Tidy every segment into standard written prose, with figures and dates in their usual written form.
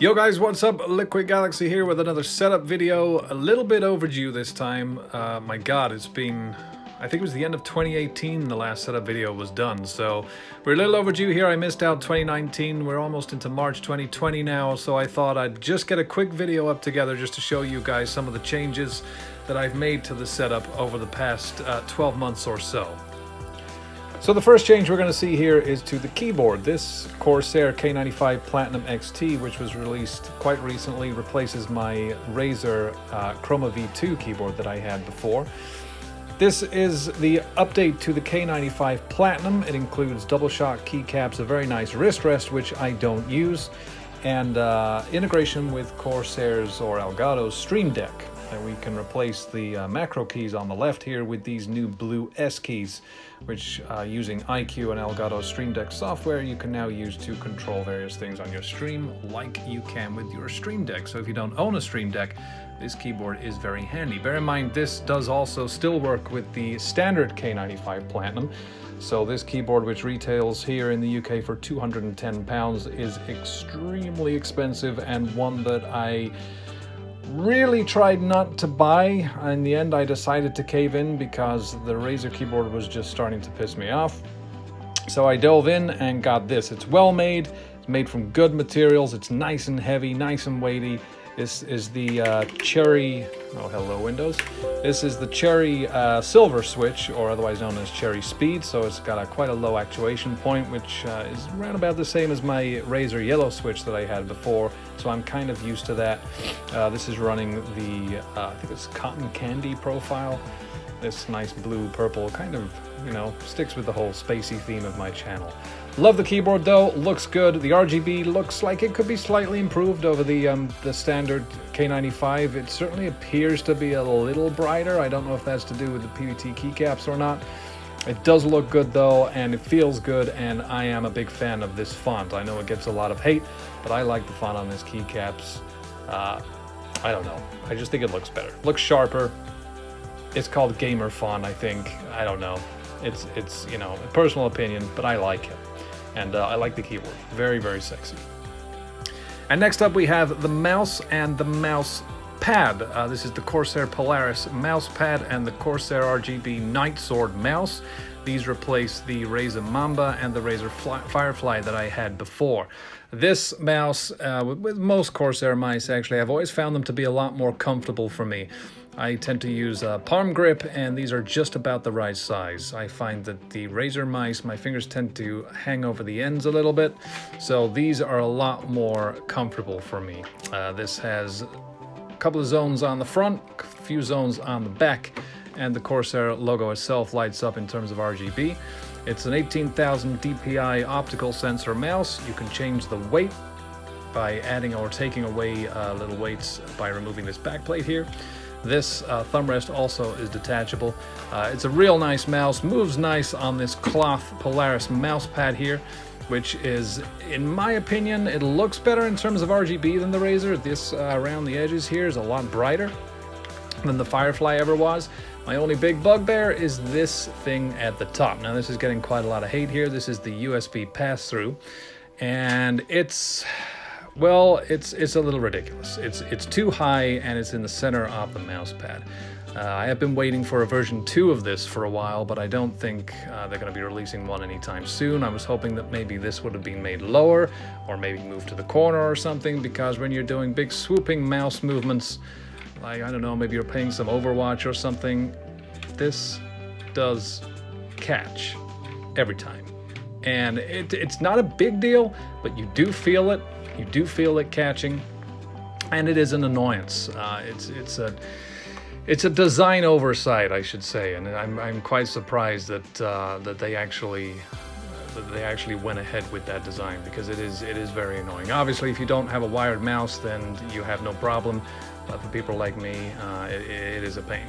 Yo guys, what's up? Liquid Galaxy here with another setup video. A little bit overdue this time. My god, it's been, I think it was the end of 2018 the last setup video was done, so we're a little overdue here. I missed out 2019. We're almost into March 2020 now, so I thought I'd just get a quick video up together just to show you guys some of the changes that I've made to the setup over the past 12 months or so. So the first change we're going to see here is to the keyboard. This Corsair K95 Platinum XT, which was released quite recently, replaces my Razer Chroma V2 keyboard that I had before. This is the update to the K95 Platinum. It includes double shock keycaps, a very nice wrist rest, which I don't use, and integration with Corsair's or Elgato's Stream Deck. And we can replace the macro keys on the left here with these new blue S keys, which using iQ and Elgato Stream Deck software, you can now use to control various things on your stream like you can with your Stream Deck. So if you don't own a Stream Deck, this keyboard is very handy. Bear in mind, this does also still work with the standard K95 Platinum. So this keyboard, which retails here in the UK for £210, is extremely expensive, and one that I really tried not to buy. In the end, I decided to cave in because the Razer keyboard was just starting to piss me off. So I dove in and got this. It's well made, it's made from good materials, it's nice and heavy, nice and weighty. This is the Cherry, oh hello Windows. This is the Cherry Silver switch, or otherwise known as Cherry Speed, so it's got quite a low actuation point, which is around about the same as my Razer Yellow switch that I had before, so I'm kind of used to that. This is running the, I think it's Cotton Candy profile. This nice blue purple kind of, you know, sticks with the whole spacey theme of my channel. Love the keyboard though, looks good. The RGB looks like it could be slightly improved over the standard K95. It certainly appears to be a little brighter. I don't know if that's to do with the PVT keycaps or not. It does look good though, and it feels good, and I am a big fan of this font. I know it gets a lot of hate, but I like the font on this keycaps. I don't know, I just think it looks better. Looks sharper. It's called gamer font, I think. I don't know. It's you know, a personal opinion, but I like it. And I like the keyboard. Very, very sexy. And next up we have the mouse and the mouse pad. This is the Corsair Polaris mouse pad and the Corsair RGB Night Sword mouse. These replace the Razer Mamba and the Razer Firefly that I had before. This mouse, with most Corsair mice actually, I've always found them to be a lot more comfortable for me. I tend to use a palm grip, and these are just about the right size. I find that the Razer mice, my fingers tend to hang over the ends a little bit, so these are a lot more comfortable for me. This has a couple of zones on the front, a few zones on the back, and the Corsair logo itself lights up in terms of RGB. It's an 18,000 DPI optical sensor mouse. You can change the weight by adding or taking away little weights by removing this backplate here. This thumb rest also is detachable. It's a real nice mouse, moves nice on this cloth Polaris mouse pad here, which is, in my opinion, it looks better in terms of RGB than the Razer. This around the edges here is a lot brighter than the Firefly ever was. My only big bugbear is this thing at the top. Now this is getting quite a lot of hate here. This is the USB pass-through, and it's, well, it's a little ridiculous. It's too high, and it's in the center of the mouse pad. I have been waiting for a version 2 of this for a while, but I don't think they're going to be releasing one anytime soon. I was hoping that maybe this would have been made lower, or maybe moved to the corner or something, because when you're doing big swooping mouse movements, like, I don't know, maybe you're playing some Overwatch or something, this does catch every time. And it's not a big deal, but you do feel it. You do feel it catching, and it is an annoyance. It's a design oversight, I should say, and I'm quite surprised that they actually went ahead with that design, because it is very annoying. Obviously, if you don't have a wired mouse, then you have no problem. But for people like me, it is a pain.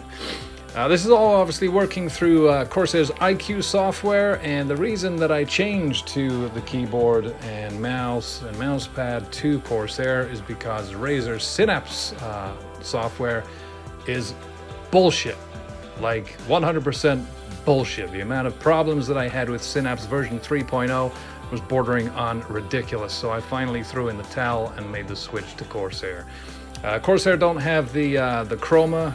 This is all obviously working through Corsair's iQ software, and the reason that I changed to the keyboard and mouse pad to Corsair is because Razer's Synapse software is bullshit. Like 100% bullshit. The amount of problems that I had with Synapse version 3.0 was bordering on ridiculous. So I finally threw in the towel and made the switch to Corsair. Corsair don't have the Chroma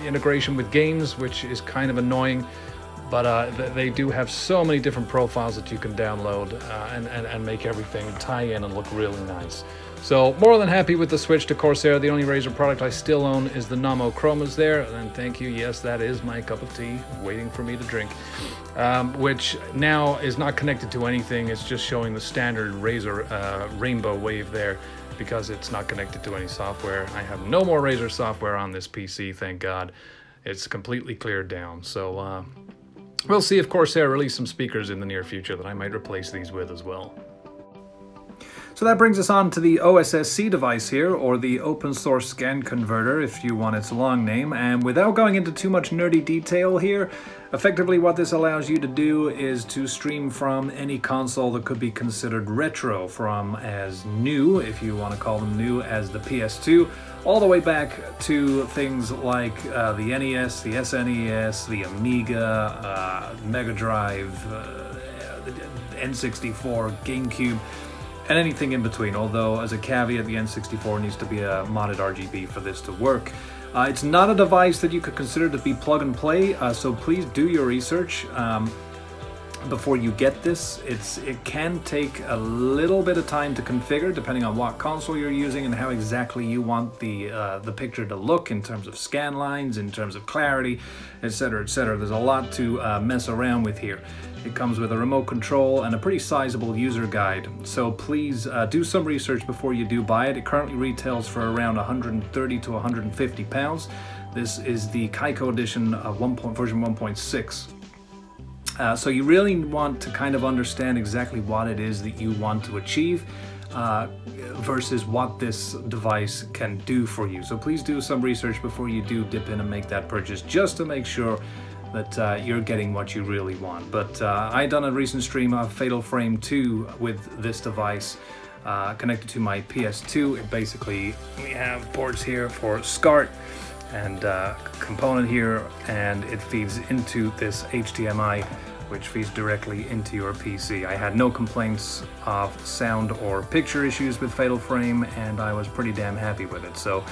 integration with games, which is kind of annoying, but they do have so many different profiles that you can download and make everything tie in and look really nice. So more than happy with the switch to Corsair. The only Razer product I still own is the Namo Chromas there, and thank you, yes, that is my cup of tea waiting for me to drink, which now is not connected to anything. It's just showing the standard Razer rainbow wave there, because it's not connected to any software. I have no more Razer software on this PC, thank God. It's completely cleared down. So we'll see if Corsair release some speakers in the near future that I might replace these with as well. So that brings us on to the OSSC device here, or the Open Source Scan Converter if you want its long name. And without going into too much nerdy detail here, effectively what this allows you to do is to stream from any console that could be considered retro, from as new, if you want to call them new, as the PS2, all the way back to things like the NES, the SNES, the Amiga, Mega Drive, N64, GameCube, and anything in between, although as a caveat, the N64 needs to be a modded RGB for this to work. It's not a device that you could consider to be plug and play, so please do your research before you get this. It can take a little bit of time to configure depending on what console you're using and how exactly you want the picture to look in terms of scan lines, in terms of clarity, etc., etc. There's a lot to mess around with here. It comes with a remote control and a pretty sizable user guide, so please do some research before you do buy it. It currently retails for around 130 to 150 pounds. This is the Kaiko edition of version 1.6. So you really want to kind of understand exactly what it is that you want to achieve versus what this device can do for you. So please do some research before you do dip in and make that purchase, just to make sure that you're getting what you really want. But I done a recent stream of Fatal Frame 2 with this device connected to my PS2. It basically, we have ports here for SCART and component here, and it feeds into this HDMI, which feeds directly into your PC. I had no complaints of sound or picture issues with Fatal Frame, and I was pretty damn happy with it. So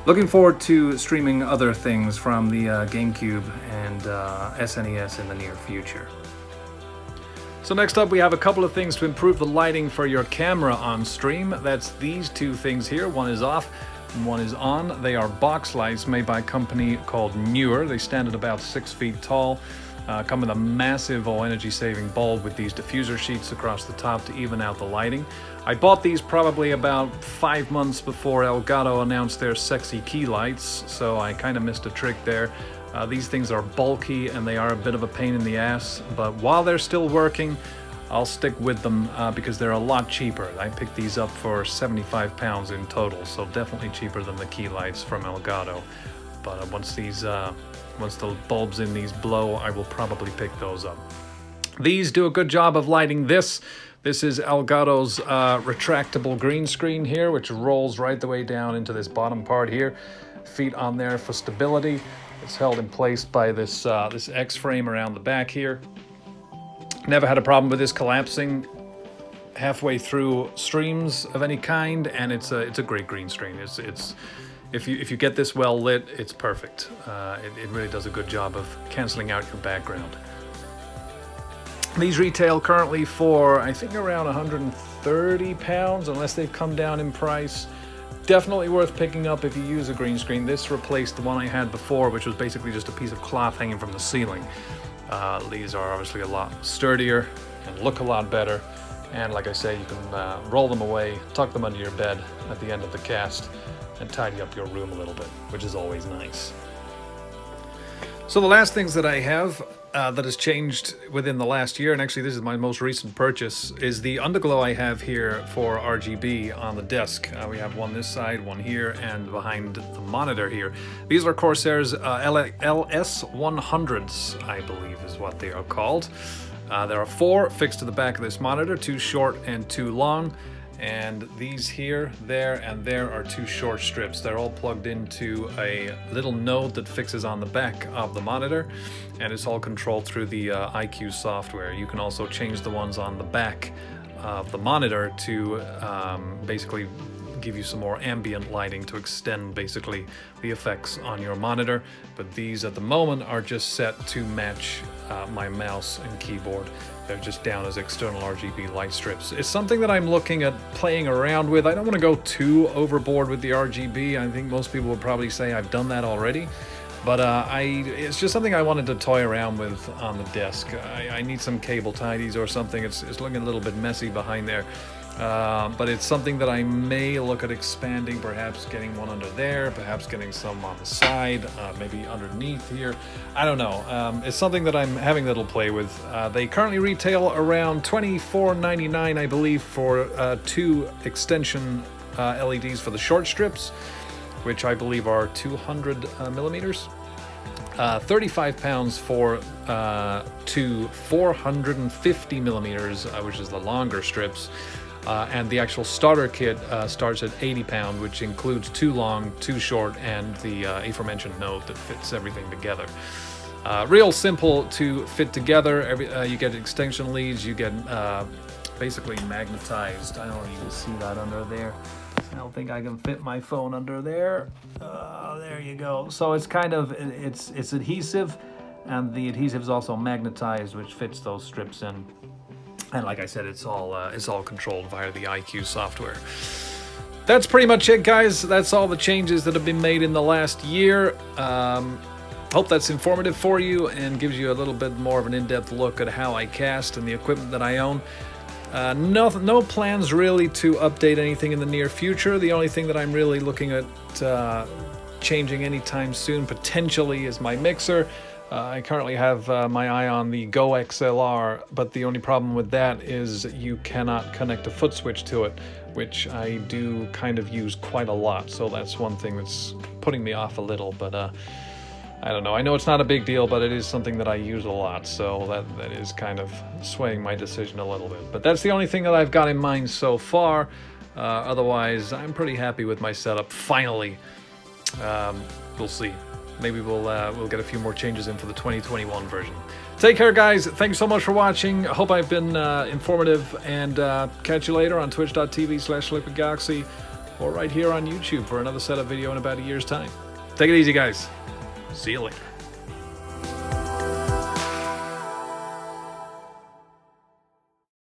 looking forward to streaming other things from the GameCube and SNES in the near future. So next up, we have a couple of things to improve the lighting for your camera on stream. That's these two things here. One is off and one is on. They are box lights made by a company called Newer. They stand at about 6 feet tall. Come with a massive energy saving bulb with these diffuser sheets across the top to even out the lighting. I bought these probably about 5 months before Elgato announced their sexy key lights, so I kind of missed a trick there. These things are bulky and they are a bit of a pain in the ass, but while they're still working, I'll stick with them because they're a lot cheaper. I picked these up for 75 pounds in total, so definitely cheaper than the key lights from Elgato. But once the bulbs in these blow, I will probably pick those up. These do a good job of lighting this. This is Elgato's retractable green screen here, which rolls right the way down into this bottom part here. Feet on there for stability. It's held in place by this X-frame around the back here. Never had a problem with this collapsing halfway through streams of any kind, and it's a great green screen. If you get this well lit, it's perfect. It really does a good job of canceling out your background. These retail currently for, I think, around 130 pounds, unless they've come down in price. Definitely worth picking up if you use a green screen. This replaced the one I had before, which was basically just a piece of cloth hanging from the ceiling. These are obviously a lot sturdier and look a lot better. And like I say, you can roll them away, tuck them under your bed at the end of the cast, and tidy up your room a little bit, which is always nice. So the last things that I have that has changed within the last year, and actually this is my most recent purchase, is the underglow I have here for RGB on the desk. We have one this side, one here, and behind the monitor here. These are Corsair's LS100s, I believe is what they are called. There are 4 fixed to the back of this monitor, 2 short and 2 long. And these here, there, and there are 2 short strips. They're all plugged into a little node that fixes on the back of the monitor, and it's all controlled through the IQ software. You can also change the ones on the back of the monitor to basically give you some more ambient lighting to extend basically the effects on your monitor. But these at the moment are just set to match my mouse and keyboard. They're just down as external RGB light strips. It's something that I'm looking at playing around with. I don't want to go too overboard with the RGB. I think most people would probably say I've done that already. But it's just something I wanted to toy around with on the desk. I need some cable tidies or something. It's looking a little bit messy behind there. But it's something that I may look at expanding, perhaps getting one under there, perhaps getting some on the side, maybe underneath here. I don't know. It's something that I'm having a little play with. They currently retail around $24.99, I believe, for 2 extension LEDs for the short strips, which I believe are 200 millimeters. 35 pounds for 2 450 millimeters, which is the longer strips. And the actual starter kit starts at 80 pounds, which includes 2 long, 2 short, and the aforementioned node that fits everything together. Real simple to fit together. You get extension leads, you get basically magnetized. I don't even see that under there. I don't think I can fit my phone under there. There you go. So it's kind of, it's adhesive, and the adhesive is also magnetized, which fits those strips in. And like I said, it's all controlled via the IQ software. That's pretty much it, guys. That's all the changes that have been made in the last year. Hope that's informative for you and gives you a little bit more of an in-depth look at how I cast and the equipment that I own. No plans really to update anything in the near future. The only thing that I'm really looking at changing anytime soon potentially is my mixer. I currently have my eye on the Go XLR, but the only problem with that is you cannot connect a foot switch to it, which I do kind of use quite a lot. So that's one thing that's putting me off a little, but I don't know. I know it's not a big deal, but it is something that I use a lot, so that is kind of swaying my decision a little bit. But that's the only thing that I've got in mind so far. Otherwise, I'm pretty happy with my setup, finally. We'll see. Maybe we'll get a few more changes in for the 2021 version. Take care, guys. Thanks so much for watching. I hope I've been informative, and catch you later on twitch.tv/liquidgalaxy or right here on YouTube for another setup video in about a year's time. Take it easy, guys. See you later.